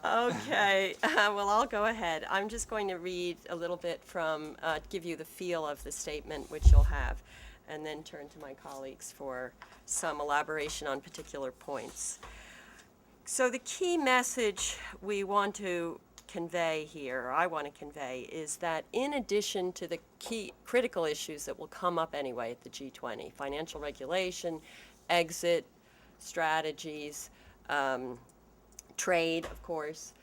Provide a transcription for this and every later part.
Okay, well, I'll go ahead. I'm just going to read a little bit from, give you the feel of the statement, which you'll have, and then turn to my colleagues for some elaboration on particular points. So the key message we want to convey here, or I want to convey, is that in addition to the key critical issues that will come up anyway at the G20, financial regulation, exit strategies, trade, of course,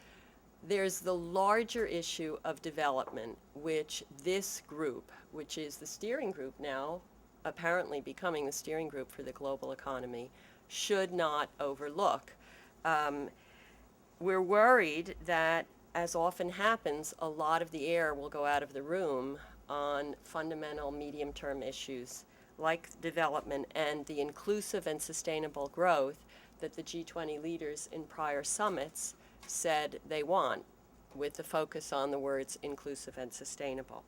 there's the larger issue of development, which this group, which is the steering group now, apparently becoming the steering group for the global economy, should not overlook. We're worried that, as often happens, a lot of the air will go out of the room on fundamental medium-term issues like development and the inclusive and sustainable growth that the G20 leaders in prior summits said they want, with the focus on the words inclusive and sustainable.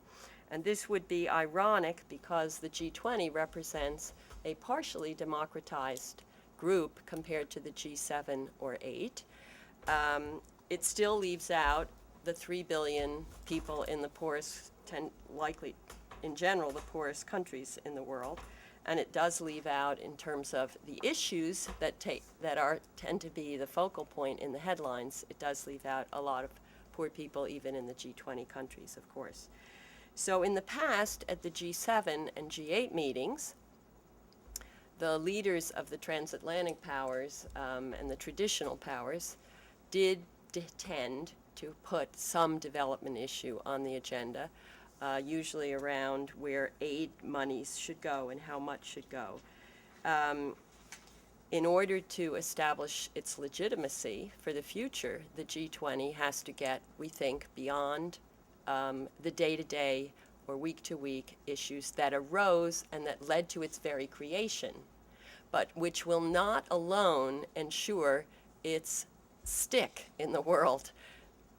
And this would be ironic because the G20 represents a partially democratized group compared to the G7 or 8. It still leaves out the 3 billion people in the poorest, likely in general, the poorest countries in the world. And it does leave out, in terms of the issues that tend to be the focal point in the headlines, it does leave out a lot of poor people, even in the G20 countries, of course. So in the past, at the G7 and G8 meetings, the leaders of the transatlantic powers and the traditional powers did tend to put some development issue on the agenda, usually around where aid monies should go and how much should go. In order to establish its legitimacy for the future, the G20 has to get, we think, beyond the day-to-day or week-to-week issues that arose and that led to its very creation, but which will not alone ensure its stick in the world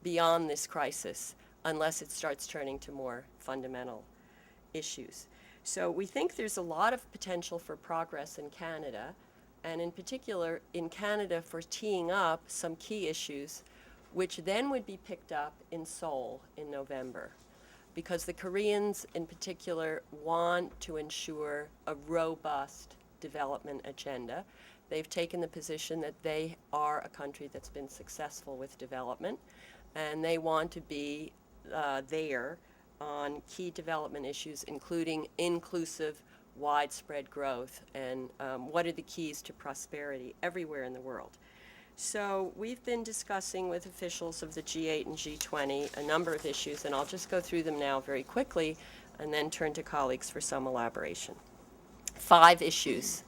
beyond this crisis unless it starts turning to more fundamental issues. So we think there's a lot of potential for progress in Canada, and in particular in Canada for teeing up some key issues which then would be picked up in Seoul in November, because the Koreans in particular want to ensure a robust development agenda. They've taken the position that they are a country that's been successful with development, and they want to be there on key development issues, including inclusive, widespread growth, and what are the keys to prosperity everywhere in the world. So we've been discussing with officials of the G8 and G20 a number of issues, and I'll just go through them now very quickly and then turn to colleagues for some elaboration. 5 issues.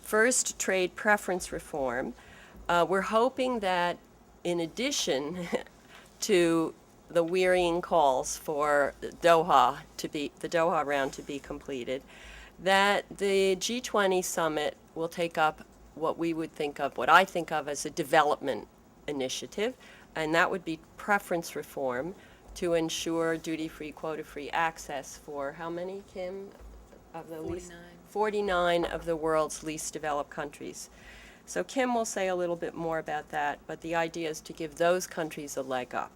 First, trade preference reform. We're hoping that in addition to the wearying calls for the Doha round to be completed, that the G20 summit will take up what I think of as a development initiative, and that would be preference reform to ensure duty-free, quota-free access for how many, Kim, of the 49 of the world's least developed countries. So Kim will say a little bit more about that, but the idea is to give those countries a leg up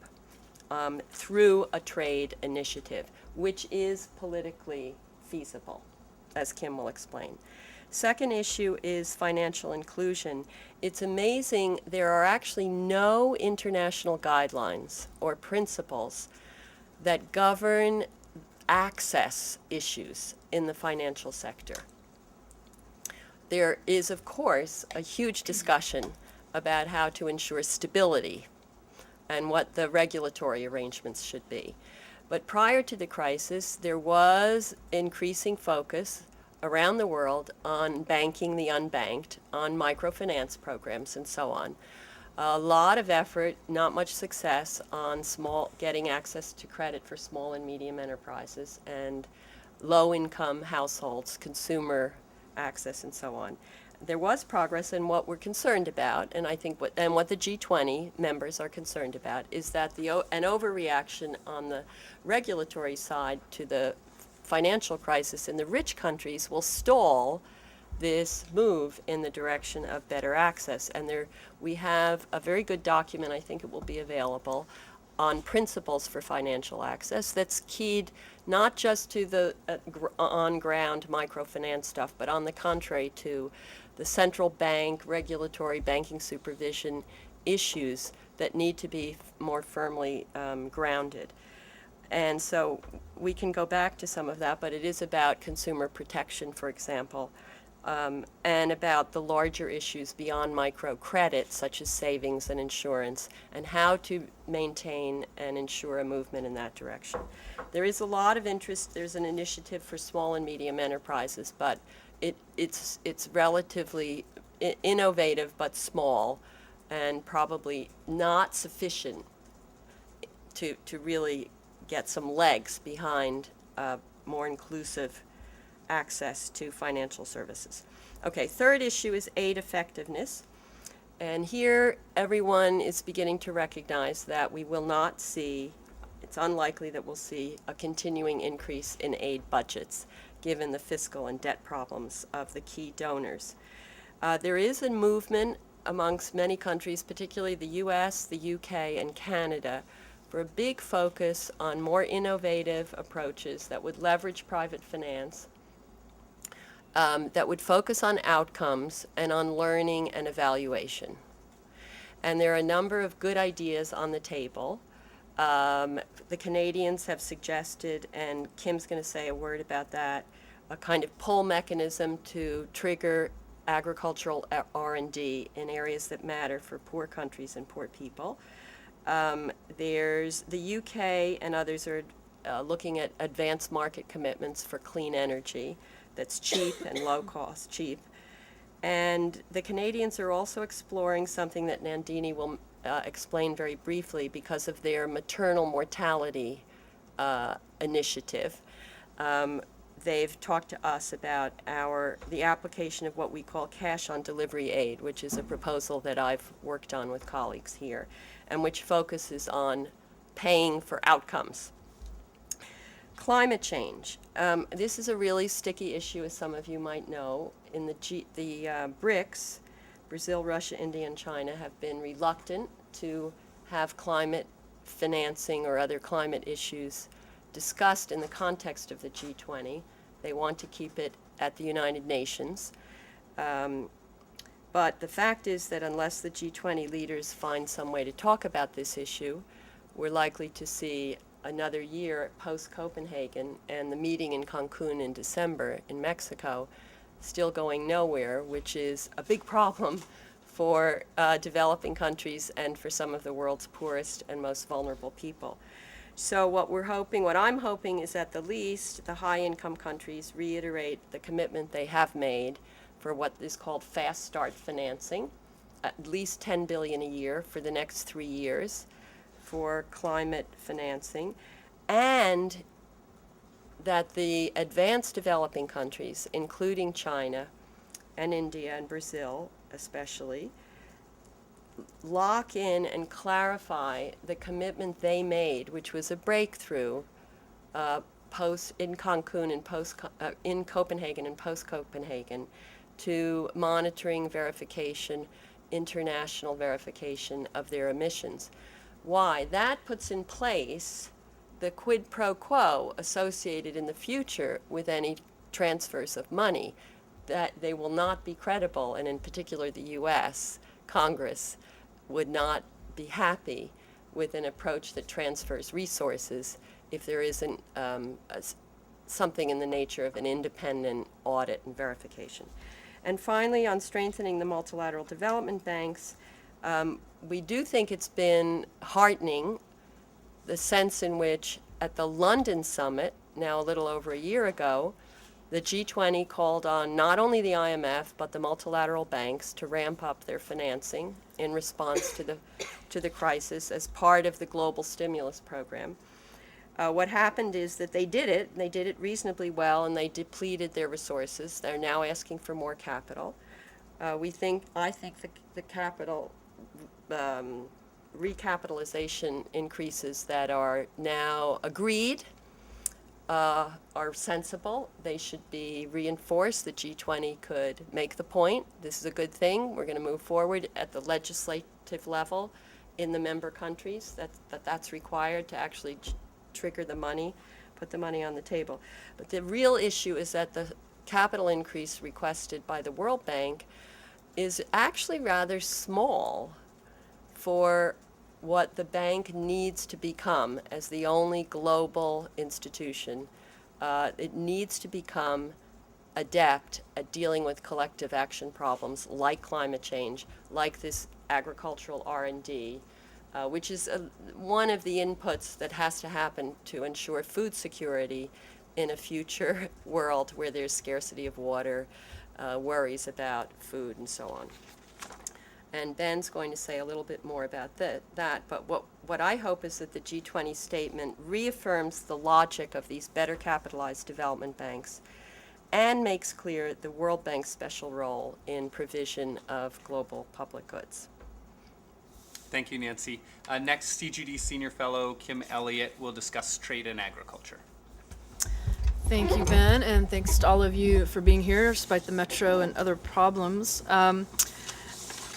through a trade initiative, which is politically feasible, as Kim will explain. Second issue is financial inclusion. It's amazing there are actually no international guidelines or principles that govern access issues in the financial sector. There is, of course, a huge discussion about how to ensure stability and what the regulatory arrangements should be. But prior to the crisis, there was increasing focus around the world on banking the unbanked, on microfinance programs, and so on. A lot of effort, not much success on getting access to credit for small and medium enterprises and low-income households, consumer access, and so on. There was progress, and what we're concerned about, and I think what the G20 members are concerned about, is that an overreaction on the regulatory side to the financial crisis in the rich countries will stall this move in the direction of better access. And we have a very good document, I think it will be available, on principles for financial access that's keyed not just to the on-ground microfinance stuff, but on the contrary to the central bank, regulatory banking supervision issues that need to be more firmly grounded. And so we can go back to some of that, but it is about consumer protection, for example, and about the larger issues beyond microcredit, such as savings and insurance, and how to maintain and ensure a movement in that direction. There is a lot of interest. There's an initiative for small and medium enterprises, but it's relatively innovative but small, and probably not sufficient to really get some legs behind more inclusive access to financial services. Okay, third issue is aid effectiveness. And here everyone is beginning to recognize that we will not see, it's unlikely that we'll see a continuing increase in aid budgets given the fiscal and debt problems of the key donors. There is a movement amongst many countries, particularly the US, the UK, and Canada, for a big focus on more innovative approaches that would leverage private finance, that would focus on outcomes and on learning and evaluation. And there are a number of good ideas on the table. The Canadians have suggested, and Kim's going to say a word about that, a kind of pull mechanism to trigger agricultural R&D in areas that matter for poor countries and poor people. There's the UK and others are looking at advanced market commitments for clean energy that's cheap and low cost, cheap. And the Canadians are also exploring something that Nandini will explain very briefly because of their maternal mortality initiative. They've talked to us about the application of what we call cash on delivery aid, which is a proposal that I've worked on with colleagues here, and which focuses on paying for outcomes. Climate change. This is a really sticky issue, as some of you might know. In the BRICS, Brazil, Russia, India, and China have been reluctant to have climate financing or other climate issues discussed in the context of the G20. They want to keep it at the United Nations. But the fact is that unless the G20 leaders find some way to talk about this issue, we're likely to see another year post-Copenhagen and the meeting in Cancun in December in Mexico still going nowhere, which is a big problem for developing countries and for some of the world's poorest and most vulnerable people. So what I'm hoping is at the least the high-income countries reiterate the commitment they have made for what is called fast start financing, at least $10 billion a year for the next 3 years for climate financing, and that the advanced developing countries, including China and India and Brazil especially, lock in and clarify the commitment they made, which was a breakthrough in Cancun and in Copenhagen and post-Copenhagen, to monitoring, verification, international verification of their emissions. Why? That puts in place the quid pro quo associated in the future with any transfers of money, that they will not be credible, and in particular the U.S. Congress would not be happy with an approach that transfers resources if there isn't something in the nature of an independent audit and verification. And finally, on strengthening the multilateral development banks, we do think it's been heartening, the sense in which at the London summit, now a little over a year ago, the G20 called on not only the IMF but the multilateral banks to ramp up their financing in response to the crisis as part of the global stimulus program. What happened is that they did it reasonably well, and they depleted their resources. They're now asking for more capital. I think the capital recapitalization increases that are now agreed are sensible. They should be reinforced. The G20 could make the point, this is a good thing, we're going to move forward at the legislative level in the member countries. That's required to actually trigger the money, put the money on the table. But the real issue is that the capital increase requested by the World Bank is actually rather small for what the bank needs to become as the only global institution. It needs to become adept at dealing with collective action problems like climate change, like this agricultural R&D, which is one of the inputs that has to happen to ensure food security in a future world where there's scarcity of water, worries about food, and so on. And Ben's going to say a little bit more about that. But what I hope is that the G20 statement reaffirms the logic of these better capitalized development banks and makes clear the World Bank's special role in provision of global public goods. Thank you, Nancy. Next, CGD Senior Fellow Kim Elliott will discuss trade and agriculture. Thank you, Ben, and thanks to all of you for being here despite the metro and other problems.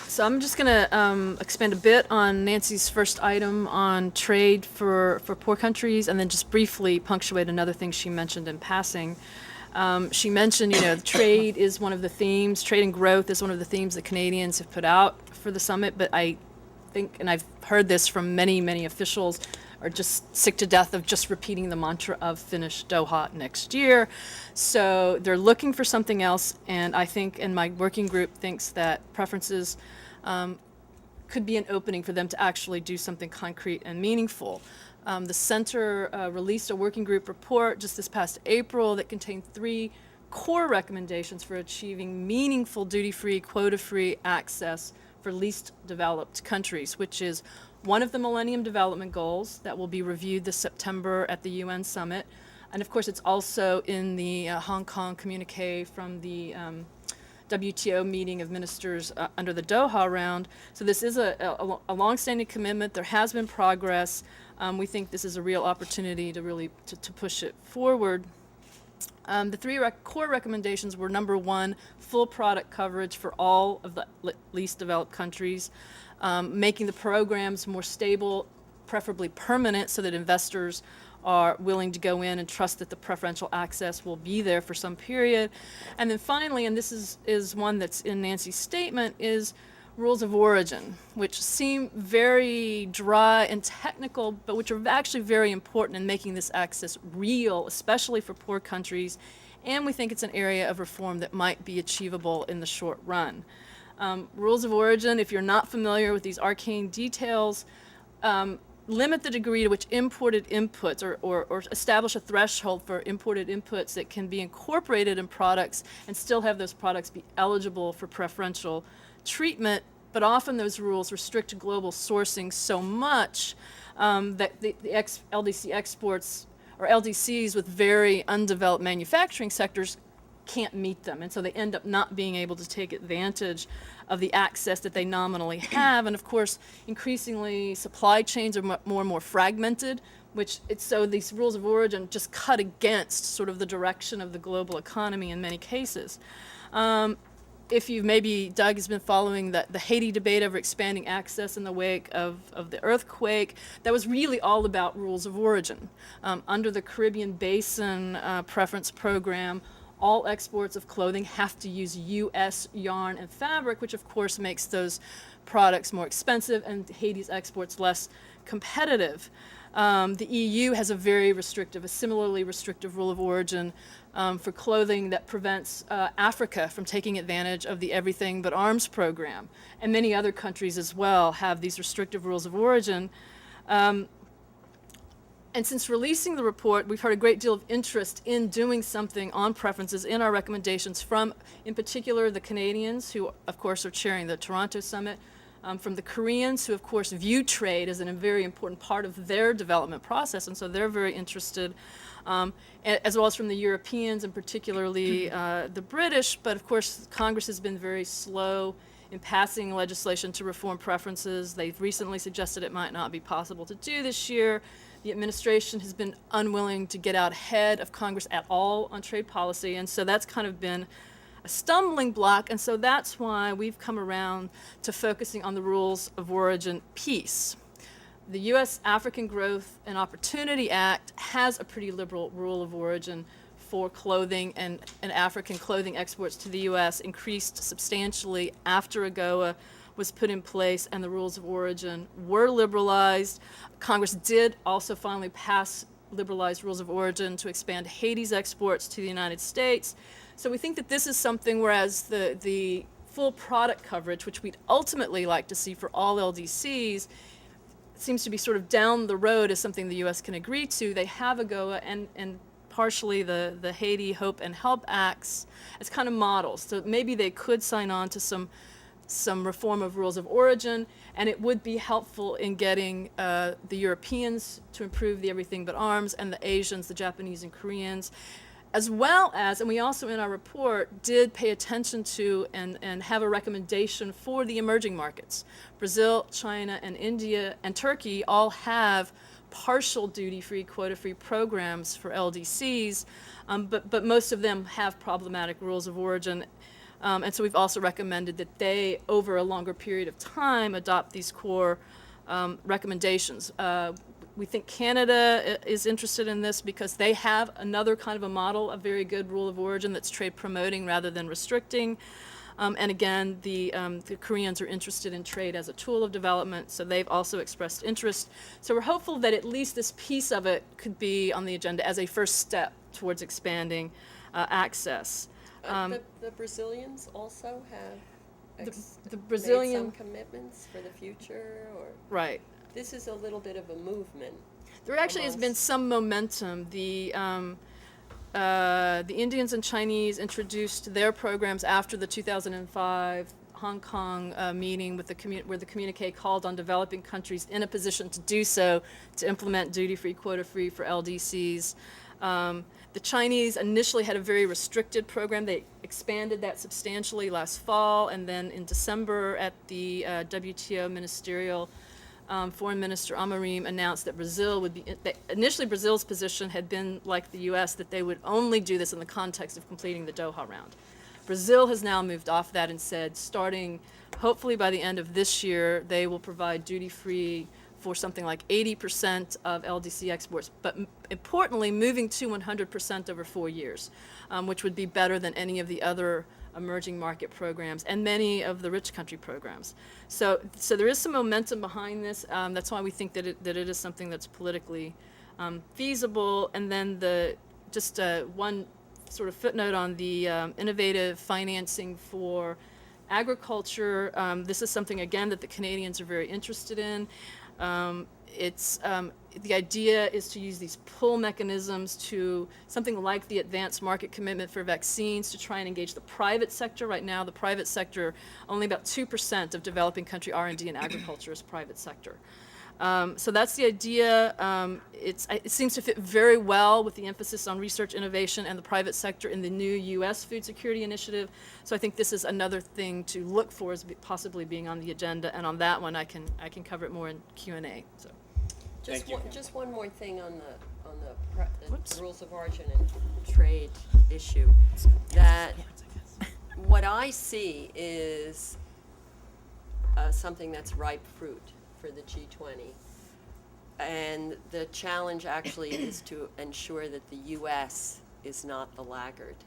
So I'm just going to expand a bit on Nancy's first item on trade for poor countries, and then just briefly punctuate another thing she mentioned in passing. She mentioned, trade is one of the themes, trade and growth is one of the themes that Canadians have put out for the summit, but I think, and I've heard this from many, many officials, are just sick to death of just repeating the mantra of finish Doha next year. So they're looking for something else, and I think, and my working group thinks that preferences could be an opening for them to actually do something concrete and meaningful. The center released a working group report just this past April that contained 3 core recommendations for achieving meaningful duty-free, quota-free access for least developed countries, which is one of the Millennium Development Goals that will be reviewed this September at the UN Summit. And of course, it's also in the Hong Kong communique from the WTO meeting of ministers under the Doha round. So this is a long-standing commitment. There has been progress. We think this is a real opportunity to really to push it forward. The 3 core recommendations were: number 1, full product coverage for all of the least developed countries, making the programs more stable, preferably permanent, so that investors are willing to go in and trust that the preferential access will be there for some period. And then finally, and this is one that's in Nancy's statement, is rules of origin, which seem very dry and technical, but which are actually very important in making this access real, especially for poor countries. And we think it's an area of reform that might be achievable in the short run. Rules of origin, if you're not familiar with these arcane details, limit the degree to which imported inputs or establish a threshold for imported inputs that can be incorporated in products and still have those products be eligible for preferential treatment. But often those rules restrict global sourcing so much that the LDC exports or LDCs with very undeveloped manufacturing sectors can't meet them. And so they end up not being able to take advantage of the access that they nominally have. And of course, increasingly, supply chains are more and more fragmented, so these rules of origin just cut against sort of the direction of the global economy in many cases. If you've maybe, Doug has been following the Haiti debate over expanding access in the wake of the earthquake, that was really all about rules of origin. Under the Caribbean Basin Preference Program, all exports of clothing have to use U.S. yarn and fabric, which of course makes those products more expensive and Haiti's exports less competitive. The EU has a similarly restrictive rule of origin for clothing that prevents Africa from taking advantage of the Everything But Arms program. And many other countries as well have these restrictive rules of origin. And since releasing the report, we've heard a great deal of interest in doing something on preferences in our recommendations from, in particular, the Canadians, who, of course, are chairing the Toronto Summit, from the Koreans, who, of course, view trade as a very important part of their development process, and so they're very interested, as well as from the Europeans, and particularly the British. But, of course, Congress has been very slow in passing legislation to reform preferences. They've recently suggested it might not be possible to do this year. the administration has been unwilling to get out ahead of Congress at all on trade policy, and so that's kind of been a stumbling block, and so that's why we've come around to focusing on the rules of origin piece. The U.S. African Growth and Opportunity Act has a pretty liberal rule of origin for clothing, and African clothing exports to the U.S. increased substantially after AGOA was put in place and the rules of origin were liberalized. Congress did also finally pass liberalized rules of origin to expand Haiti's exports to the United States. So we think that this is something, whereas the full product coverage, which we'd ultimately like to see for all LDCs, seems to be sort of down the road as something the U.S. can agree to. They have AGOA and partially the Haiti Hope and Help Acts as kind of models. So maybe they could sign on to some reform of rules of origin, and it would be helpful in getting the Europeans to improve the everything but arms, and the Asians, the Japanese and Koreans, as well as, and we also in our report did pay attention to and have a recommendation for the emerging markets. Brazil, China, and India, and Turkey all have partial duty-free, quota-free programs for LDCs, but most of them have problematic rules of origin. And so we've also recommended that they, over a longer period of time, adopt these core recommendations. We think Canada is interested in this because they have another kind of a model, a very good rule of origin that's trade promoting rather than restricting. And again, the Koreans are interested in trade as a tool of development, so they've also expressed interest. So we're hopeful that at least this piece of it could be on the agenda as a first step towards expanding access. The Brazilians also have The made Brazilian, some commitments for the future, or right. this is a little bit of a movement. There actually has been Almost. some momentum. The Indians and Chinese introduced their programs after the 2005 Hong Kong meeting with where the communique called on developing countries in a position to do so to implement duty-free, quota-free for LDCs. The Chinese initially had a very restricted program. They expanded that substantially last fall, and then in December at the WTO ministerial, Foreign Minister Amorim announced that Brazil would be, initially Brazil's position had been like the U.S., that they would only do this in the context of completing the Doha round. Brazil has now moved off that and said, starting hopefully by the end of this year, they will provide duty-free for something like 80% of LDC exports, but importantly, moving to 100% over 4 years, which would be better than any of the other emerging market programs and many of the rich country programs. So there is some momentum behind this. That's why we think that it is something that's politically feasible. And then just one sort of footnote on the innovative financing for agriculture. This is something, again, that the Canadians are very interested in. The idea is to use these pull mechanisms to something like the advanced market commitment for vaccines to try and engage the private sector. Right now, the private sector, only about 2% of developing country R&D in agriculture is private sector. So that's the idea. It seems to fit very well with the emphasis on research, innovation, and the private sector in the new U.S. Food Security Initiative. So I think this is another thing to look for as possibly being on the agenda. And on that one, I can cover it more in Q&A. So. Just one more thing on Whoops. the rules of origin and trade issue. That what I see is something that's ripe fruit for the G20. And the challenge actually is to ensure that the U.S. is not the laggard.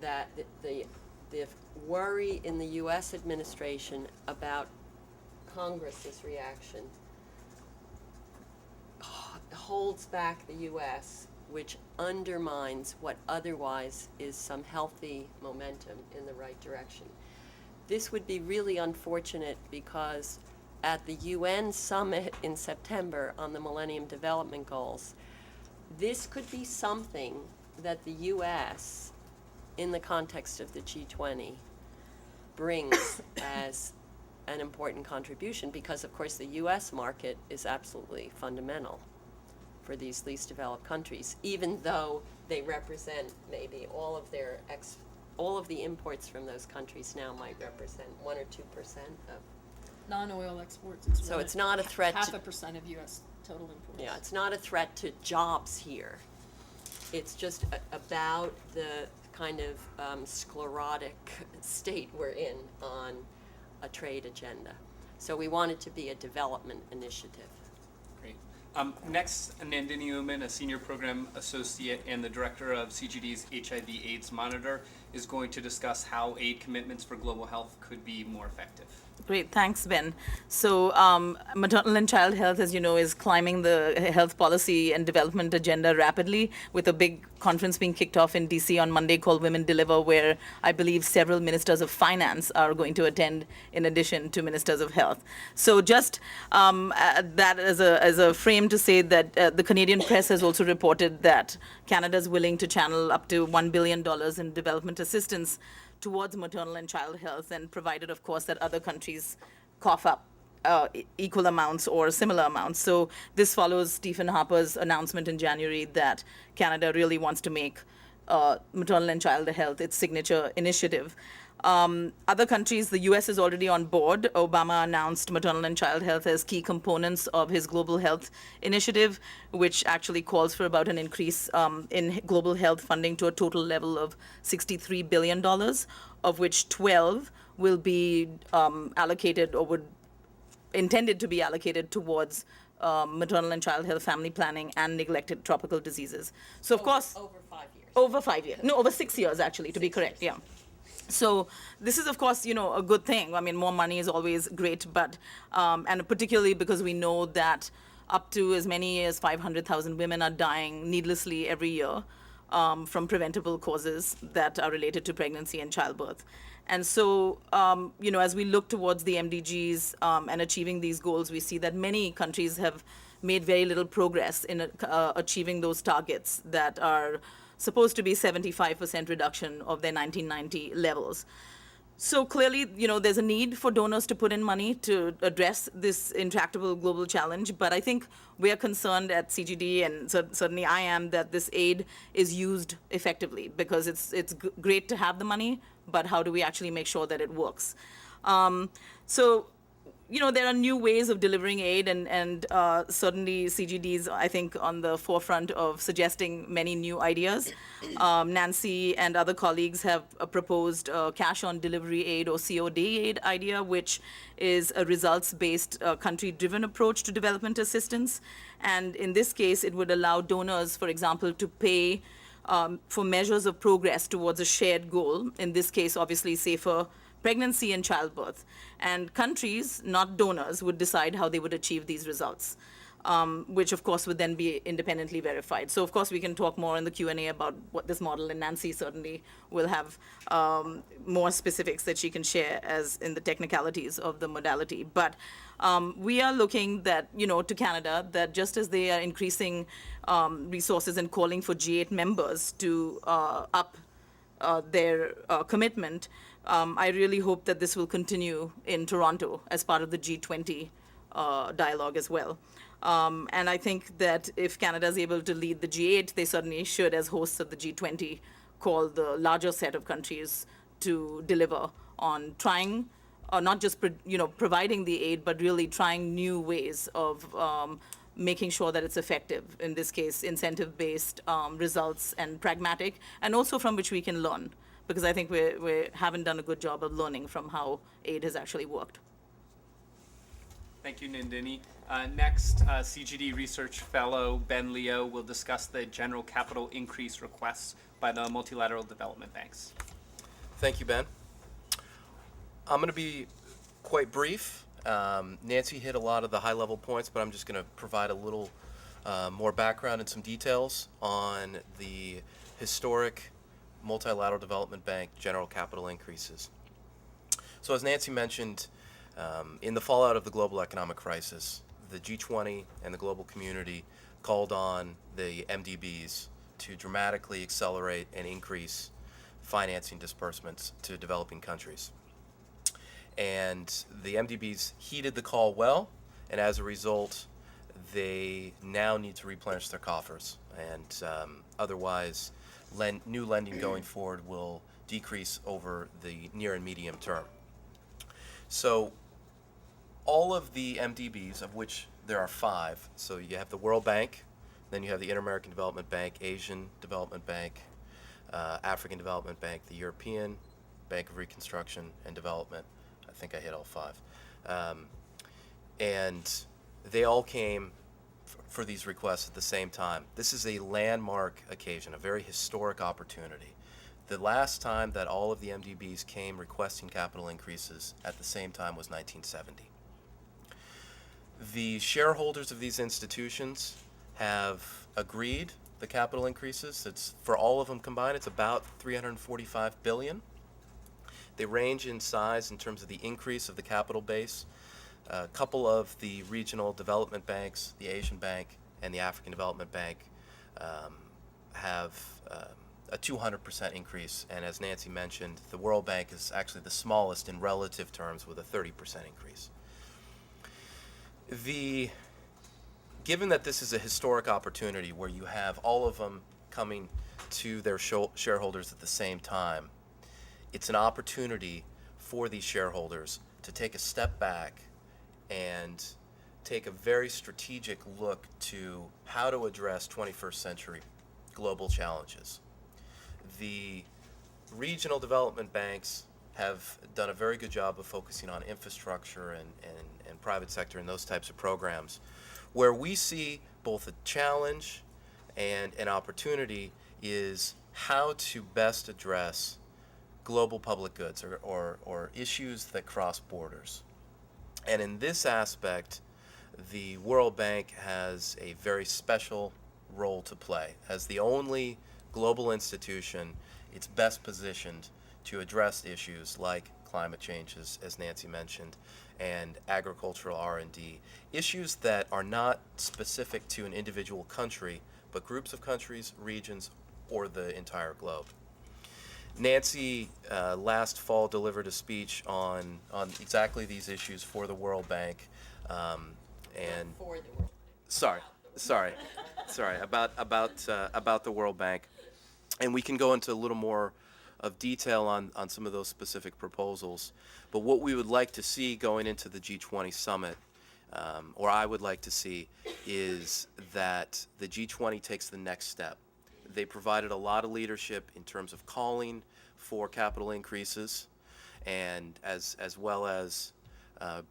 That the worry in the U.S. administration about Congress's reaction holds back the U.S., which undermines what otherwise is some healthy momentum in the right direction. This would be really unfortunate because at the UN summit in September on the Millennium Development Goals, this could be something that the U.S., in the context of the G20, brings as an important contribution because, of course, the U.S. market is absolutely fundamental for these least developed countries, even though they represent maybe all of the imports from those countries now might represent 1 or 2% of. Non-oil exports. So it's not a threat Half to- a percent of U.S. total imports. Yeah, it's not a threat to jobs here. It's just about the kind of sclerotic state we're in on a trade agenda. So we want it to be a development initiative. Great. Next, Nandini Uman, a senior program associate and the director of CGD's HIV/AIDS Monitor, is going to discuss how aid commitments for global health could be more effective. Great, thanks, Ben. So, maternal and child health, as you know, is climbing the health policy and development agenda rapidly, with a big conference being kicked off in DC on Monday called Women Deliver, where I believe several ministers of finance are going to attend in addition to ministers of health. So, just that as a frame to say that the Canadian press has also reported that Canada is willing to channel up to $1 billion in development assistance towards maternal and child health, and provided, of course, that other countries cough up equal amounts or similar amounts. So this follows Stephen Harper's announcement in January that Canada really wants to make maternal and child health its signature initiative. Other countries, the US is already on board. Obama announced maternal and child health as key components of his global health initiative, which actually calls for about an increase in global health funding to a total level of $63 billion, of which 12 will be allocated or would intended to be allocated towards maternal and child health, family planning, and neglected tropical diseases. So, of course, Over 5 years. over 5 years. No, over 6 years, actually, to be correct. Yeah. So this is, of course, a good thing. I mean, more money is always great, but and particularly because we know that up to as many as 500,000 women are dying needlessly every year from preventable causes that are related to pregnancy and childbirth. And so, as we look towards the MDGs and achieving these goals, we see that many countries have made very little progress in achieving those targets that are supposed to be 75% reduction of their 1990 levels. So clearly, there's a need for donors to put in money to address this intractable global challenge. But I think we are concerned at CGD, and certainly I am, that this aid is used effectively, because it's great to have the money, but how do we actually make sure that it works? There are new ways of delivering aid, and certainly CGD's, I think, on the forefront of suggesting many new ideas. Nancy and other colleagues have proposed cash on delivery aid, or COD aid idea, which is a results-based, country-driven approach to development assistance. And in this case, it would allow donors, for example, to pay for measures of progress towards a shared goal, in this case, obviously, safer pregnancy and childbirth. And countries, not donors, would decide how they would achieve these results, which of course would then be independently verified. So of course we can talk more in the Q&A about what this model, and Nancy certainly will have more specifics that she can share as in the technicalities of the modality. But we are looking to Canada, that just as they are increasing resources and calling for G8 members to up their commitment, I really hope that this will continue in Toronto as part of the G20 dialogue as well. And I think that if Canada is able to lead the G8, they certainly should, as hosts of the G20, call the larger set of countries to deliver on trying, not just providing the aid, but really trying new ways of making sure that it's effective, in this case, incentive-based results and pragmatic, and also from which we can learn, because I think we haven't done a good job of learning from how aid has actually worked. Thank you, Nandini. Next, CGD Research Fellow Ben Leo will discuss the general capital increase requests by the multilateral development banks. Thank you, Ben. I'm going to be quite brief. Nancy hit a lot of the high-level points, but I'm just going to provide a little more background and some details on the historic multilateral development bank general capital increases. So as Nancy mentioned, in the fallout of the global economic crisis, the G20 and the global community called on the MDBs to dramatically accelerate and increase financing disbursements to developing countries. And the MDBs heeded the call well, and as a result, they now need to replenish their coffers. And otherwise, new lending going forward will decrease over the near and medium term. So all of the MDBs, of which there are five. So you have the World Bank, then you have the Inter-American Development Bank, Asian Development Bank, African Development Bank, the European Bank of Reconstruction and Development. I think I hit all five. And they all came for these requests at the same time. This is a landmark occasion, a very historic opportunity. The last time that all of the MDBs came requesting capital increases at the same time was 1970. The shareholders of these institutions have agreed the capital increases. It's for all of them combined, it's about $345 billion. They range in size in terms of the increase of the capital base. A couple of the regional development banks, the Asian Bank and the African Development Bank, have a 200% increase, and as Nancy mentioned, the World Bank is actually the smallest in relative terms with a 30% increase. Given that this is a historic opportunity where you have all of them coming to their shareholders at the same time, it's an opportunity for these shareholders to take a step back and take a very strategic look to how to address 21st century global challenges. The regional development banks have done a very good job of focusing on infrastructure and private sector and those types of programs. Where we see both a challenge and an opportunity is how to best address global public goods or issues that cross borders. And in this aspect, the World Bank has a very special role to play. As the only global institution, it's best positioned to address issues like climate change, as Nancy mentioned, and agricultural R&D, issues that are not specific to an individual country, but groups of countries, regions, or the entire globe. Nancy last fall delivered a speech on exactly these issues for the World Bank, and For the world. sorry about the World Bank, and we can go into a little more of detail on some of those specific proposals. But what we would like to see going into the G20 summit, or I would like to see, is that the G20 takes the next step. They provided a lot of leadership in terms of calling for capital increases, and as well as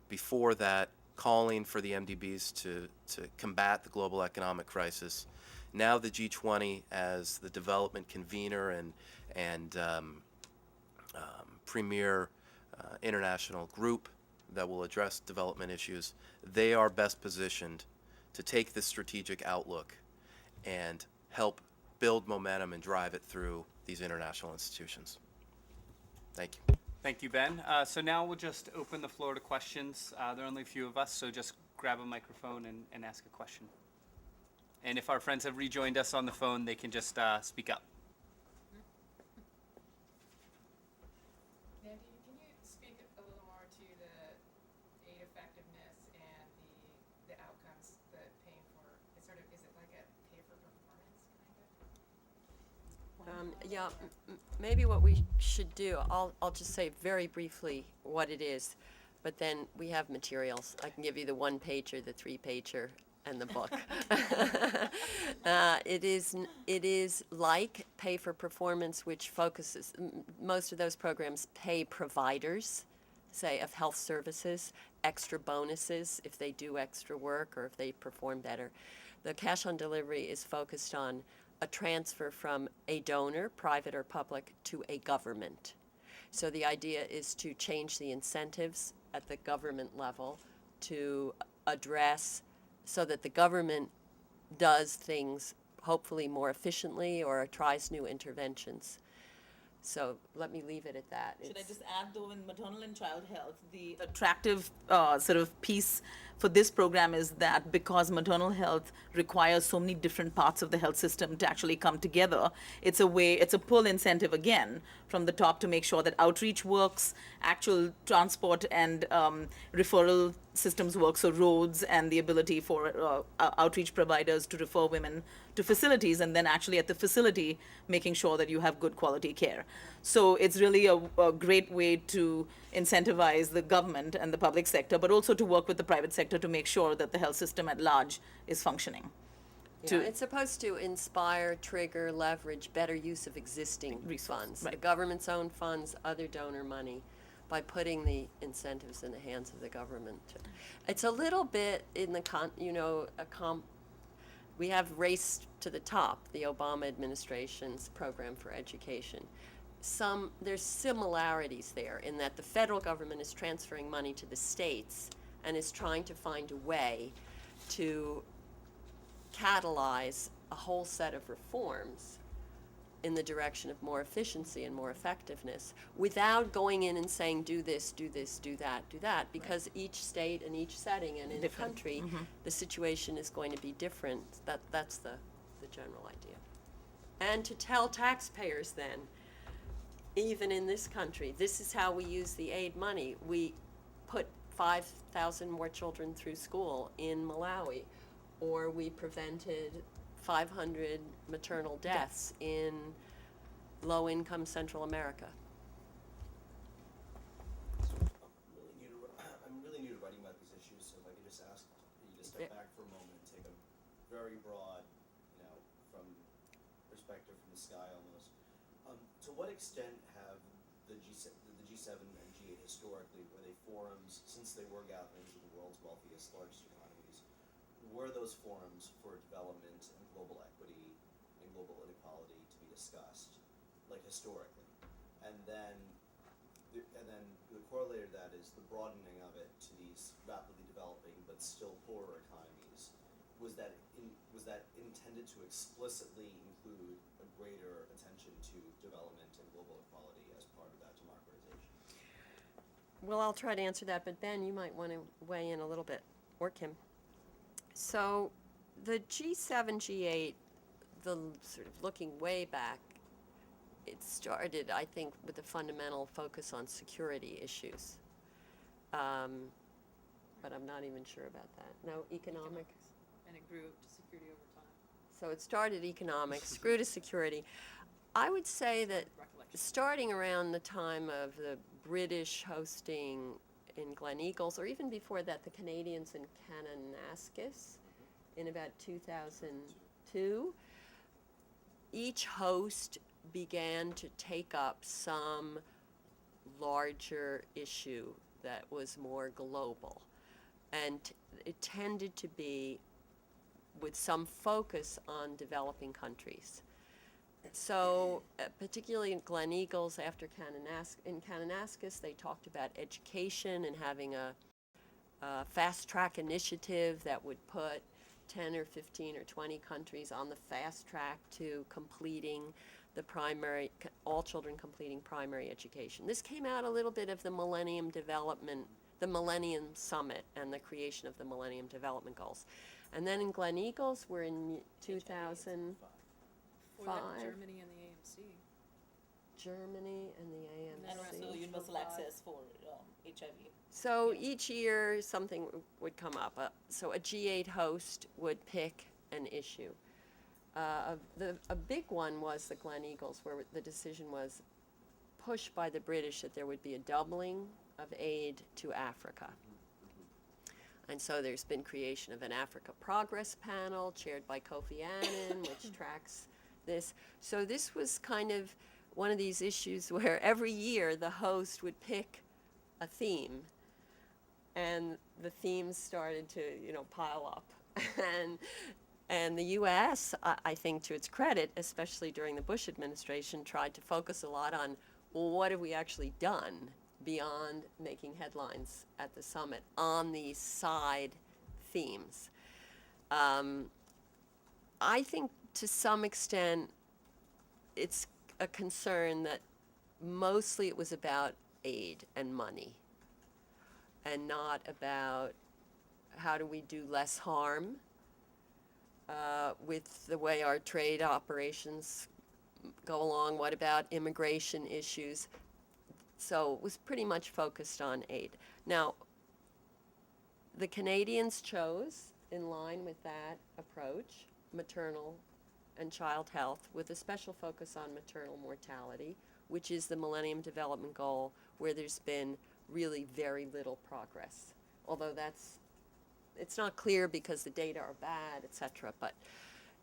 before that, calling for the MDBs to combat the global economic crisis. Now the G20, as the development convener and premier international group that will address development issues, they are best positioned to take this strategic outlook and help build momentum and drive it through these international institutions. Thank you. Thank you, Ben. So now we'll just open the floor to questions. There are only a few of us, so just grab a microphone and ask a question. And if our friends have rejoined us on the phone, they can just speak up. Mandy, can you speak a little more to the aid effectiveness and the outcomes that paying for, it's sort of, is it like a pay for performance kind of? Yeah, maybe what we should do, I'll just say very briefly what it is, but then we have materials. I can give you the one-pager, the three-pager, and the book. It is like pay for performance, which focuses, most of those programs pay providers, say, of health services, extra bonuses if they do extra work or if they perform better. The cash on delivery is focused on a transfer from a donor, private or public, to a government. So the idea is to change the incentives at the government level to address so that the government does things hopefully more efficiently or tries new interventions. So let me leave it at that. Should I just add, though, in maternal and child health, the attractive sort of piece for this program is that because maternal health requires so many different parts of the health system to actually come together, it's a pull incentive again from the top to make sure that outreach works, actual transport and referral systems work, so roads and the ability for outreach providers to refer women to facilities, and then actually at the facility making sure that you have good quality care. So it's really a great way to incentivize the government and the public sector, but also to work with the private sector sector to make sure that the health system at large is functioning. Yeah, it's supposed to inspire, trigger, leverage better use of existing Resource, funds, the right. government's own funds, other donor money, by putting the incentives in the hands of the government. It's a little bit in the we have Race to the Top, the Obama administration's program for education. There's similarities there in that the federal government is transferring money to the states and is trying to find a way to catalyze a whole set of reforms in the direction of more efficiency and more effectiveness without going in and saying do this, do this, do that, because each state and each setting and in the Different. country, the situation is going to be different. That's the general idea. And to tell taxpayers then, even in this country, this is how we use the aid money. We put 5,000 more children through school in Malawi, or we prevented 500 maternal deaths in low-income Central America. I'm really new to writing about these issues, so if I could just ask you to step Yeah. back for a moment and take a very broad, from perspective from the sky almost. To what extent have the G7 and G8 historically, were they forums, since they were gatherings of the world's wealthiest, largest economies, were those forums for development and global equity and global inequality to be discussed, like historically? And then the corollary to that is the broadening of it to these rapidly developing but still poorer economies. Was that intended to explicitly include a greater attention to development and global equality as part of that democratization? Well, I'll try to answer that, but Ben, you might want to weigh in a little bit, or Kim. So the G7, G8, the sort of looking way back, it started, I think, with a fundamental focus on security issues. But I'm not even sure about that. No, economic. And it grew to security over time. So it started economics, grew to security. I would say that starting around the time of the British hosting in Glen Eagles, or even before that, the Canadians in Kananaskis in about 2002, each host began to take up some larger issue that was more global. And it tended to be with some focus on developing countries. So, particularly in Glen Eagles, after in Kananaskis, they talked about education and having a fast track initiative that would put 10 or 15 or 20 countries on the fast track to completing all children completing primary education. This came out a little bit of the Millennium Summit and the creation of the Millennium Development Goals. And then in Glen Eagles, we're in 2005. Before that, Germany and the AMC. Germany and the AMC. And also universal access for HIV. So each year something would come up. So a G8 host would pick an issue. A big one was the Glen Eagles, where the decision was pushed by the British that there would be a doubling of aid to Africa. And so there's been creation of an Africa Progress Panel chaired by Kofi Annan, which tracks this. So this was kind of one of these issues where every year the host would pick a theme, and the themes started to, pile up. And the U.S., I think to its credit, especially during the Bush administration, tried to focus a lot on, well, what have we actually done beyond making headlines at the summit on these side themes. I think to some extent it's a concern that mostly it was about aid and money and not about how do we do less harm with the way our trade operations go along. What about immigration issues? So it was pretty much focused on aid. Now, the Canadians chose, in line with that approach, maternal and child health, with a special focus on maternal mortality, which is the Millennium Development Goal, where there's been really very little progress. Although that's it's not clear because the data are bad, et cetera, but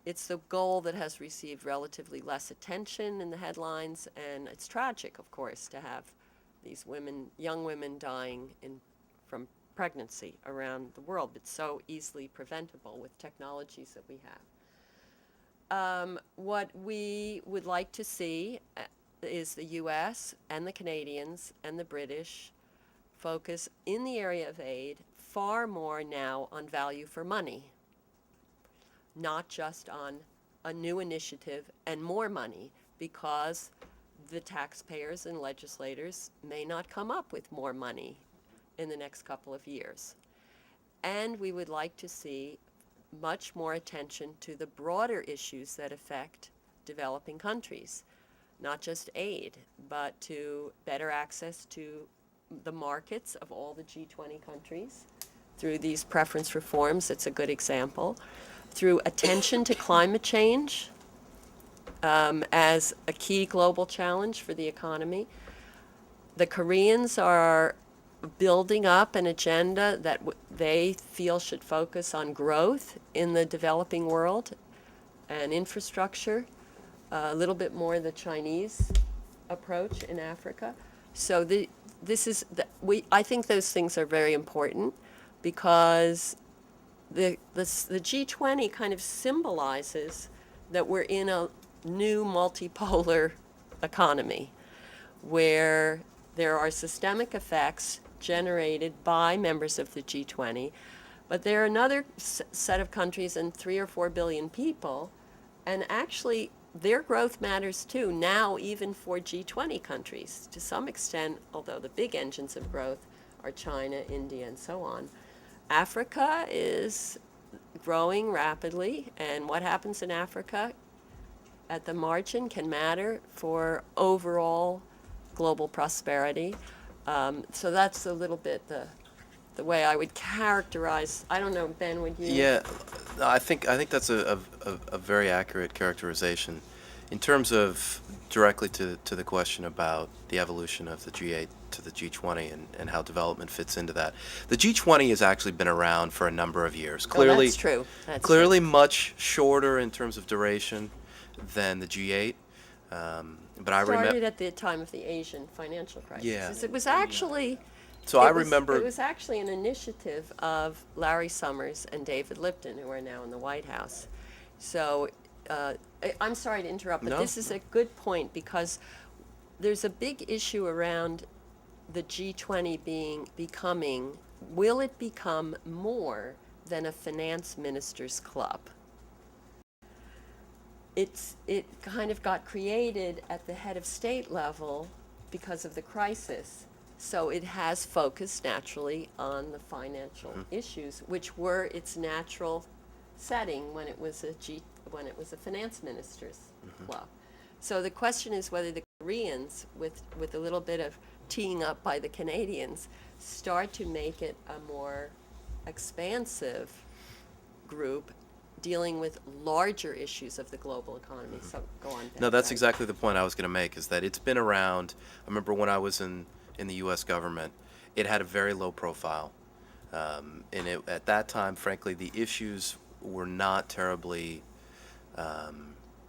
it's the goal that has received relatively less attention in the headlines, and it's tragic, of course, to have these women, young women dying from pregnancy around the world, but so easily preventable with technologies that we have. What we would like to see is the U.S. and the Canadians and the British focus in the area of aid far more now on value for money, not just on a new initiative and more money, because the taxpayers and legislators may not come up with more money in the next couple of years. And we would like to see much more attention to the broader issues that affect developing countries, not just aid, but to better access to the markets of all the G20 countries through these preference reforms. It's a good example. Through attention to climate change as a key global challenge for the economy. The Koreans are building up an agenda that they feel should focus on growth in the developing world and infrastructure, a little bit more the Chinese approach in Africa. So I think those things are very important because the G20 kind of symbolizes that we're in a new multipolar economy where there are systemic effects generated by members of the G20, but there are another set of countries and 3 or 4 billion people, and actually their growth matters too, now even for G20 countries to some extent, although the big engines of growth are China, India, and so on. Africa is growing rapidly, and what happens in Africa at the margin can matter for overall global prosperity. So that's a little bit the way I would characterize. I don't know, Ben, would you? Yeah, I think that's a very accurate characterization. In terms of directly to the question about the evolution of the G8 to the G20 and how development fits into that, the G20 has actually been around for a number of years. Clearly, that's true. That's clearly true. much shorter in terms of duration than the G8. But I remember. Started at the time of the Asian financial crisis. Yeah. It was actually. So I It remember. was actually an initiative of Larry Summers and David Lipton, who are now in the White House. So I'm sorry to interrupt, but No, this is a good point because there's a big issue around the G20 becoming, will it become more than a finance ministers club? It kind of got created at the head of state level because of the crisis. So it has focused naturally on the financial issues, which were its natural setting when it was a finance ministers club. So the question is whether the Koreans, with a little bit of teeing up by the Canadians, start to make it a more expansive group dealing with larger issues of the global economy. So go on, Ben. No, that's Sorry. exactly the point I was going to make, is that it's been around. I remember when I was in the U.S. government, it had a very low profile. And at that time, frankly, the issues were not terribly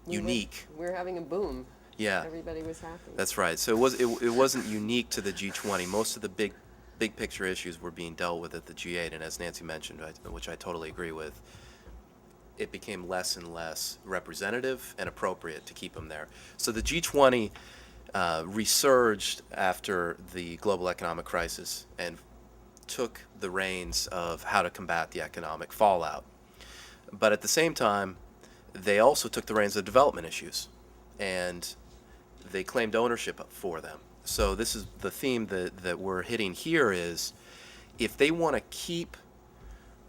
unique. We're having a boom. Yeah, Everybody was happy. that's right. So it wasn't unique to the G20. Most of the big picture issues were being dealt with at the G8, and as Nancy mentioned, which I totally agree with, it became less and less representative and appropriate to keep them there. So the G20 resurged after the global economic crisis and took the reins of how to combat the economic fallout. But at the same time, they also took the reins of development issues, and they claimed ownership for them. So this is the theme that we're hitting here is, if they want to keep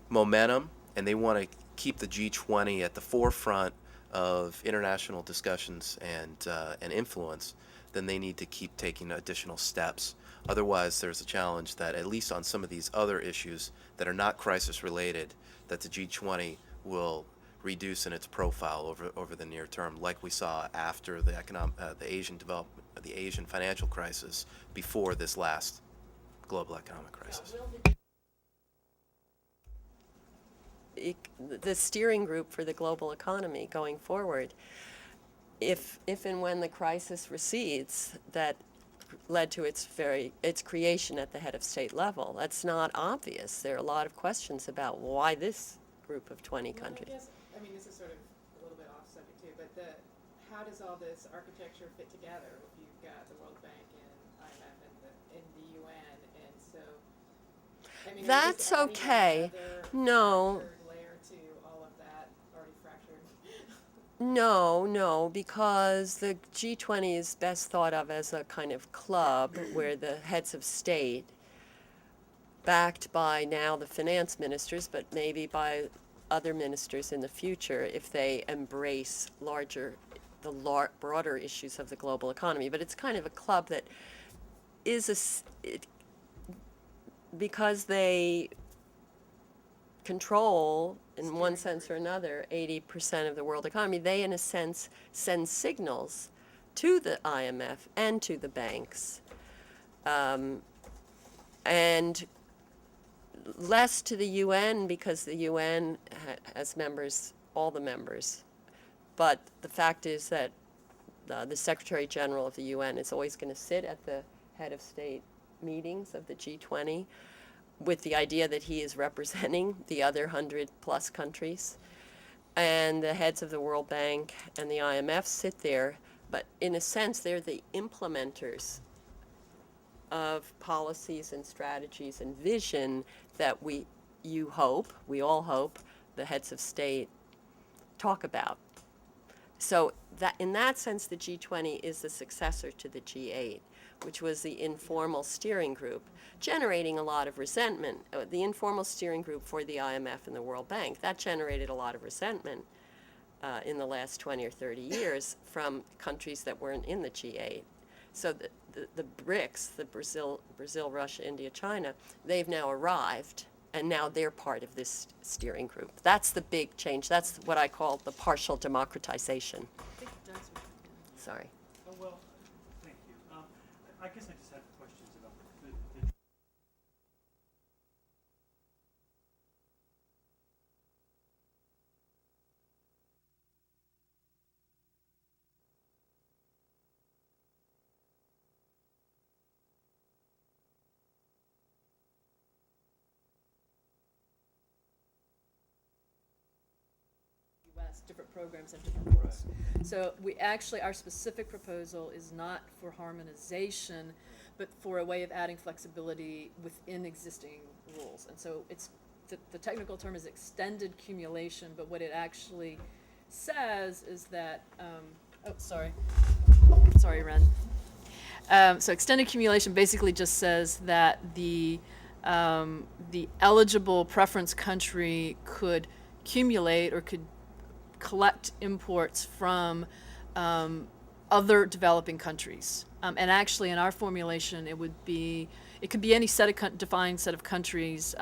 momentum and they want to keep the G20 at the forefront of international discussions and influence, then they need to keep taking additional steps. Otherwise, there's a challenge that, at least on some of these other issues that are not crisis related, that the G20 will reduce in its profile over the near term, like we saw after the Asian financial crisis, before this last global economic crisis. the steering group for the global economy going forward. If and when the crisis recedes that led to its creation at the head of state level, that's not obvious. There are a lot of questions about why this group of 20 Well, countries. I mean, this is sort of a little bit off subject too, but how does all this architecture fit together? If you've got the World Bank and IMF and the UN, and so, I mean, are you That's just adding okay. another No. fractured layer to all of that already fractured? No, because the G20 is best thought of as a kind of club where the heads of state, backed by now the finance ministers, but maybe by other ministers in the future, if they embrace broader issues of the global economy. But it's kind of a club that is because they control, in one sense or another, 80% of the world economy, they, in a sense, send signals to the IMF and to the banks, and less to the UN, because the UN has members, all the members. But the fact is that the Secretary General of the UN is always going to sit at the head of state meetings of the G20, with the idea that he is representing the other 100+ countries. And the heads of the World Bank and the IMF sit there, but in a sense, they're the implementers of policies and strategies and vision that we all hope, the heads of state talk about. So that, in that sense, the G20 is the successor to the G8, which was the informal steering group, generating a lot of resentment. The informal steering group for the IMF and the World Bank, that generated a lot of resentment in the last 20 or 30 years from countries that weren't in the G8. So the BRICS, the Brazil, Russia, India, China, they've now arrived, and now they're part of this steering group. That's the big change. That's what I call the partial democratization. Sorry. Oh, well, thank you. I guess I just have questions about the US, different programs have different rules. So we actually, our specific proposal is not for harmonization, but for a way of adding flexibility within existing rules. And so it's, the technical term is extended cumulation, but what it actually says is that, sorry, Ren. So extended cumulation basically just says that the eligible preference country could cumulate or could collect imports from other developing countries. And actually, in our formulation, it could be any defined set of countries.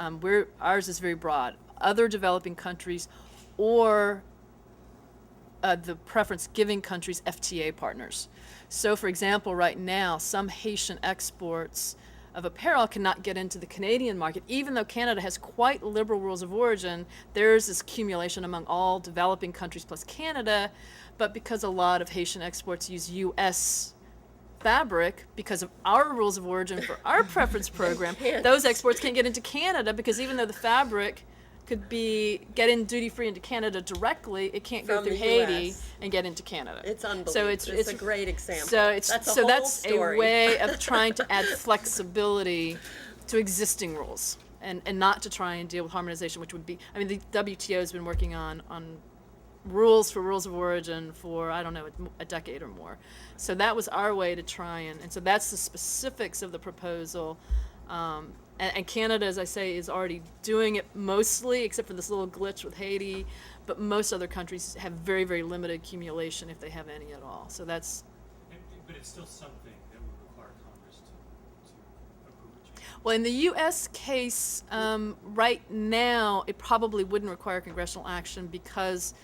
Ours is very broad. Other developing countries, or the preference-giving countries' FTA partners. So, for example, right now, some Haitian exports of apparel cannot get into the Canadian market, even though Canada has quite liberal rules of origin. There's this accumulation among all developing countries plus Canada, but because a lot of Haitian exports use U.S. fabric, because of our rules of origin for our preference program, those exports can't get into Canada, because even though the fabric could get in duty-free into Canada directly, it can't go From through the Haiti US. and get into Canada. It's unbelievable. So it's a great example. So that's a whole story. a way of trying to add flexibility to existing rules, and not to try and deal with harmonization, which would be, I mean, the WTO has been working on rules for rules of origin for, I don't know, a decade or more. So that was our way to try and so that's the specifics of the proposal. And Canada, as I say, is already doing it mostly, except for this little glitch with Haiti. But most other countries have very, very limited accumulation, if they have any at all. So that's. But it's still something that would require Congress to approve a change. Well, in the U.S. case, right now, it probably wouldn't require congressional action because,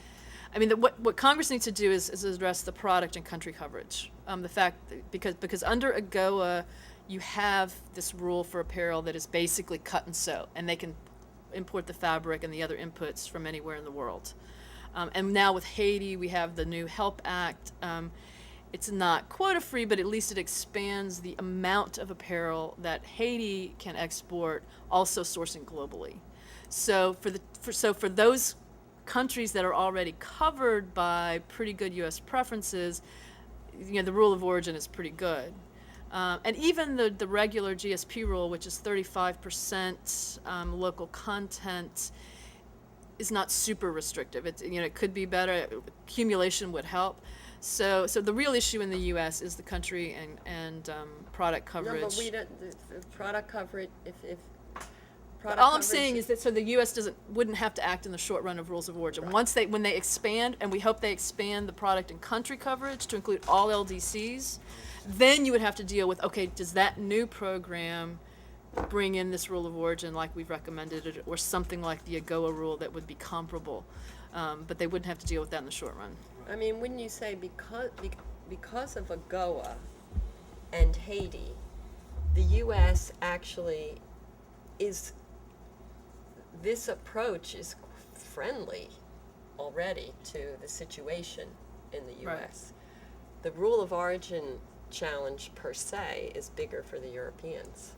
I mean, what Congress needs to do is address the product and country coverage. The fact that, because under AGOA, you have this rule for apparel that is basically cut and sew, and they can import the fabric and the other inputs from anywhere in the world. And now with Haiti, we have the new HELP Act. It's not quota free, but at least it expands the amount of apparel that Haiti can export, also sourcing globally. So for those countries that are already covered by pretty good U.S. preferences, the rule of origin is pretty good. And even the regular GSP rule, which is 35% local content, is not super restrictive. It could be better. Accumulation would help. So the real issue in the U.S. is the country and product coverage. No, but we don't, the product coverage, if But product all I'm coverage- saying is that so the U.S. wouldn't have to act in the short run of rules of origin. Right. When they expand, and we hope they expand the product and country coverage to include all LDCs, then you would have to deal with, okay, does that new program bring in this rule of origin like we've recommended it, or something like the AGOA rule that would be comparable? But they wouldn't have to deal with that in the short run. I mean, wouldn't you say because of AGOA and Haiti, the U.S. actually is, this approach is friendly already to the situation in the Right. U.S. The rule of origin challenge per se is bigger for the Europeans.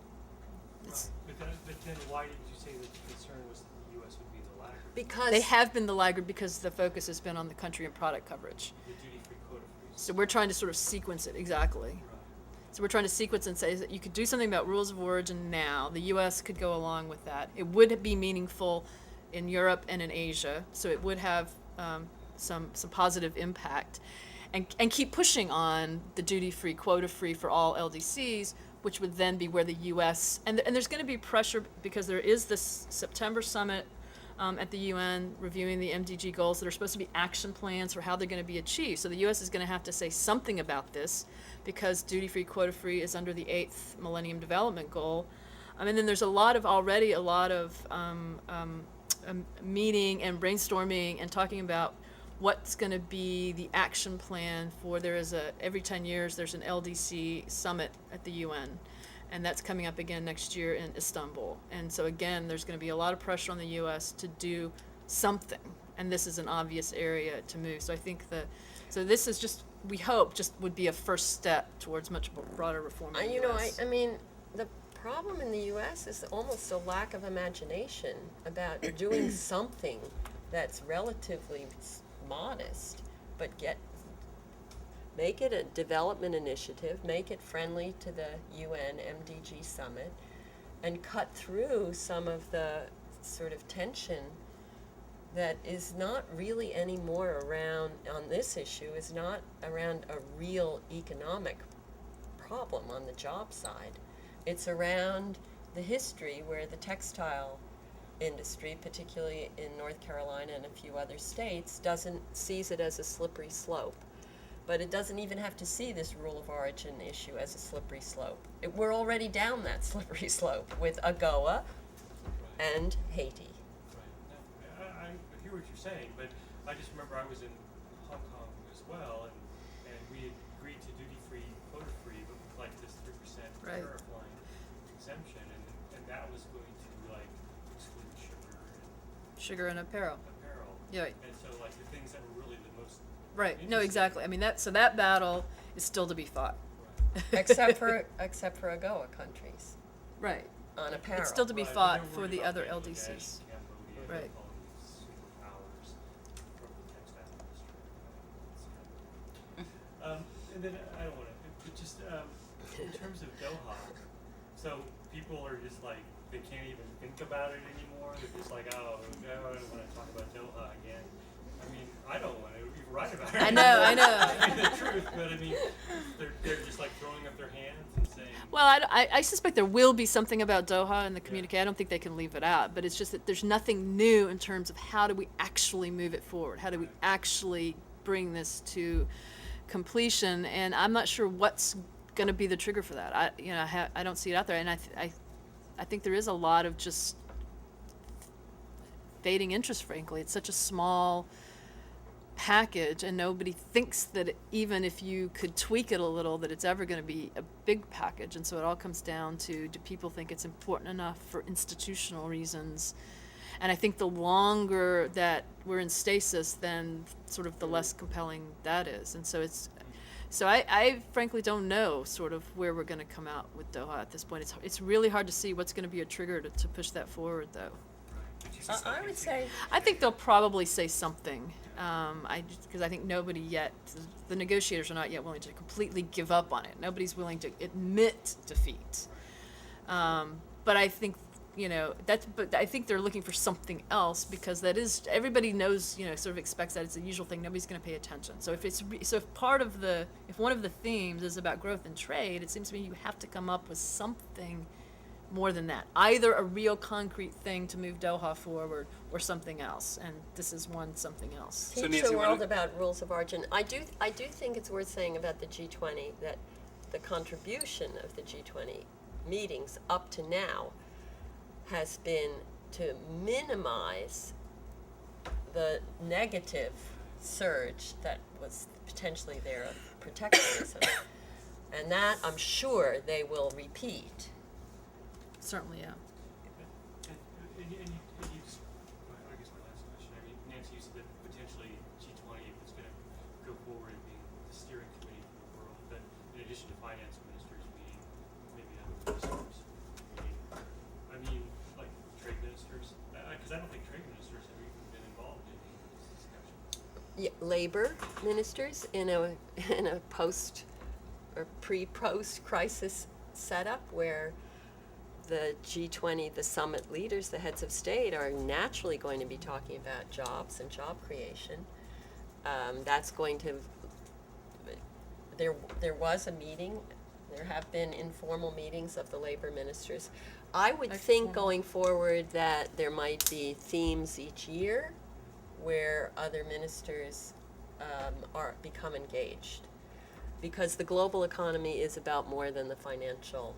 It's- But then why did you say that the concern was that the U.S. would be the laggard? Because They have been the laggard because the focus has been on the country and product coverage. The duty-free quota free. So we're trying to sort of sequence it, exactly. Right. So we're trying to sequence and say that you could do something about rules of origin now. The U.S. could go along with that. It would be meaningful in Europe and in Asia, so it would have some positive impact. And keep pushing on the duty-free, quota-free for all LDCs, which would then be where the U.S. And there's going to be pressure because there is this September summit at the UN reviewing the MDG goals that are supposed to be action plans for how they're going to be achieved. So the U.S. is going to have to say something about this because duty-free, quota-free is under the 8th Millennium Development Goal. And then there's already a lot of meeting and brainstorming and talking about what's going to be the action plan for, every 10 years there's an LDC summit at the UN. And that's coming up again next year in Istanbul. And so again, there's going to be a lot of pressure on the U.S. to do something. And this is an obvious area to move. So I think so this is just, we hope, just would be a first step towards much broader reform in the U.S. I mean, the problem in the U.S. is almost a lack of imagination about doing something that's relatively modest, but make it a development initiative, make it friendly to the UN MDG summit, and cut through some of the sort of tension that is not really anymore around, on this issue, is not around a real economic problem on the job side. It's around the history where the textile industry, particularly in North Carolina and a few other states, sees it as a slippery slope. But it doesn't even have to see this rule of origin issue as a slippery slope. We're already down that slippery slope with AGOA and Haiti. Right. Now, I hear what you're saying, but I just remember I was in Hong Kong as well, and we had agreed to duty-free, quota-free, but with like this 3% Right. tariff line exemption, and that was going to like exclude Sugar and apparel. and apparel. Yeah. And so like the things that were really the most Right. No, interesting- exactly. I mean, that battle is still to be fought. Right. except for AGOA countries Right. on apparel. It's still to be Right, but fought they're for worried the about other Bangladesh, LDCs. Cambodia, Right. all these superpowers from the textile industry. Right? It's kind of- and then I don't want to, just in terms of Doha, so people are just like, they can't even think about it anymore. They're just like, oh, no, I don't want to talk about Doha again. I mean, I don't want to be right about it. I know. I mean, the truth, but I mean, they're just like throwing up their hands and saying, Well, I suspect there will be something about Doha in the communique. I don't think they can leave it out, but it's just that there's nothing new in terms of how do we actually move it forward? How do we actually bring this to completion? And I'm not sure what's going to be the trigger for that. I don't see it out there, and I think there is a lot of just fading interest. Frankly, it's such a small package, and nobody thinks that even if you could tweak it a little, that it's ever going to be a big package. And so it all comes down to, do people think it's important enough for institutional reasons? And I think the longer that we're in stasis, then sort of the less compelling that is. And so I frankly don't know sort of where we're going to come out with Doha at this point. It's really hard to see what's going to be a trigger to push that forward, though. I would say, I think they'll probably say something. Because I think nobody yet, the negotiators are not yet willing to completely give up on it. Nobody's willing to admit defeat. But I think, but I think they're looking for something else, because that is, everybody knows, sort of expects that it's the usual thing. Nobody's going to pay attention. So if one of the themes is about growth and trade, it seems to me you have to come up with something more than that. Either a real concrete thing to move Doha forward or something else. And this is one something else. So teach Nancy, the why world don't- about rules of origin. I do think it's worth saying about the G20 that the contribution of the G20 meetings up to now has been to minimize the negative surge that was potentially there of protectionism. And that, I'm sure, they will repeat. Certainly, yeah. And you just, I guess my last question, I mean, Nancy, you said that potentially G20 is going to go forward and be the steering committee for the world, but in addition to finance ministers meeting, maybe other ministers meeting, I mean, like trade ministers, because I don't think trade ministers have even been involved in this discussion. Yeah, labor ministers in a post or pre-post crisis setup where the G20, the summit leaders, the heads of state, are naturally going to be talking about jobs and job creation. That's going to. There was a meeting. There have been informal meetings of the labor ministers. I would think Excellent. going forward that there might be themes each year where other ministers become engaged, because the global economy is about more than the financial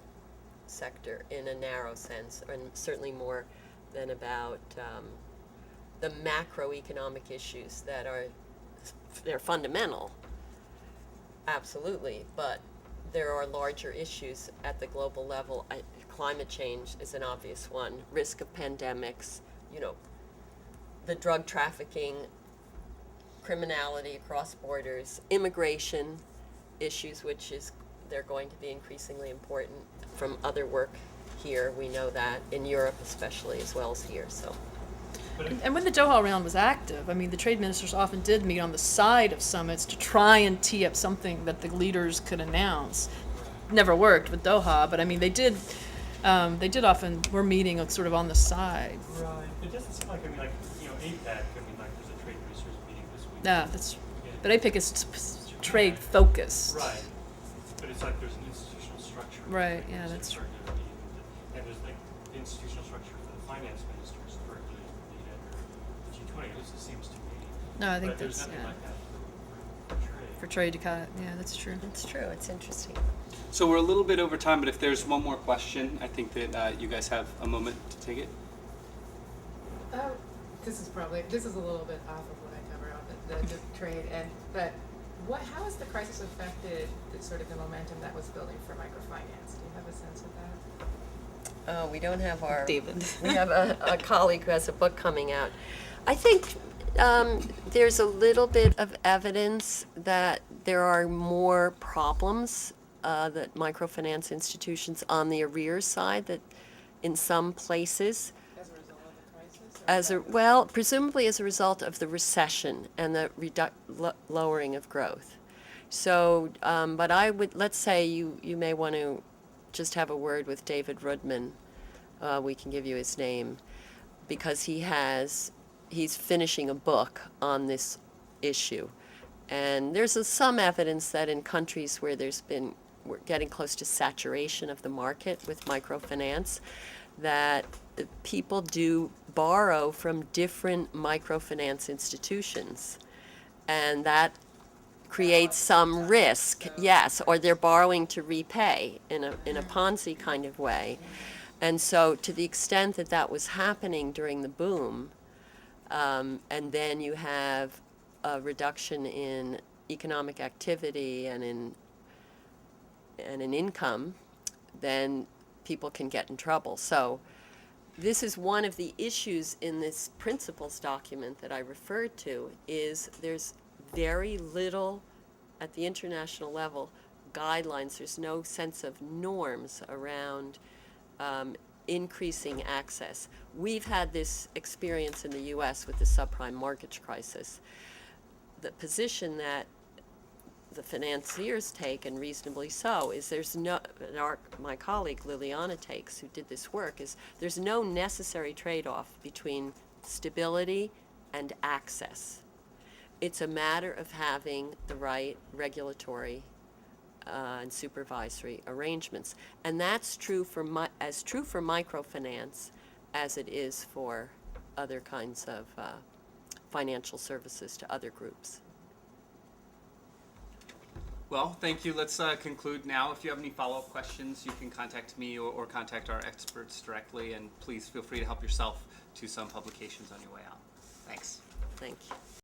sector in a narrow sense, and certainly more than about the macroeconomic issues that they're fundamental, absolutely, but there are larger issues at the global level. Climate change is an obvious one, risk of pandemics, the drug trafficking, criminality across borders, immigration issues, which they're going to be increasingly important from other work here. We know that in Europe especially, as well as here. So And when the Doha round was active, I mean, the trade ministers often did meet on the side of summits to try and tee up something that the leaders could announce. Never worked with Doha, but I mean, they did often, were meeting sort of on the side. Right. It doesn't seem like, APAC, there's a trade ministers meeting this week. Yeah, but APIC is trade Japan. focused. Right. But it's like there's an institutional structure. Right, that yeah, is that's in charge of the meeting. And there's like the institutional structure for the finance ministers currently lead under the G20. At least it seems to me. No, I think But there's that's, nothing yeah. like that for trade. For trade to cut, yeah, that's true. it's true. It's interesting. So we're a little bit over time, but if there's one more question, I think that you guys have a moment to take it. This is a little bit off of what I cover on the trade, but how has the crisis affected the momentum that was building for microfinance? Do you have a sense of that? We don't have our David. We have a colleague who has a book coming out. I think there's a little bit of evidence that there are more problems that microfinance institutions on the arrears side, that in some places, As a result of the crisis? presumably as a result of the recession and the lowering of growth. So, but let's say you may want to just have a word with David Rudman. We can give you his name, because he's finishing a book on this issue. And there's some evidence that in countries where we're getting close to saturation of the market with microfinance, that people do borrow from different microfinance institutions. And that creates some risk, yes, or they're borrowing to repay in a Ponzi kind of way. And so to the extent that that was happening during the boom, and then you have a reduction in economic activity and in income, then people can get in trouble. So this is one of the issues in this principles document that I referred to, is there's very little at the international level guidelines. There's no sense of norms around increasing access. We've had this experience in the U.S. with the subprime mortgage crisis. The position that the financiers take, and reasonably so, is there's no, my colleague Liliana takes, who did this work, is there's no necessary trade-off between stability and access. It's a matter of having the right regulatory and supervisory arrangements, and that's true for as true for microfinance as it is for other kinds of financial services to other groups. Well, thank you. Let's conclude now. If you have any follow-up questions, you can contact me or contact our experts directly, and please feel free to help yourself to some publications on your way out. Thanks. Thank you.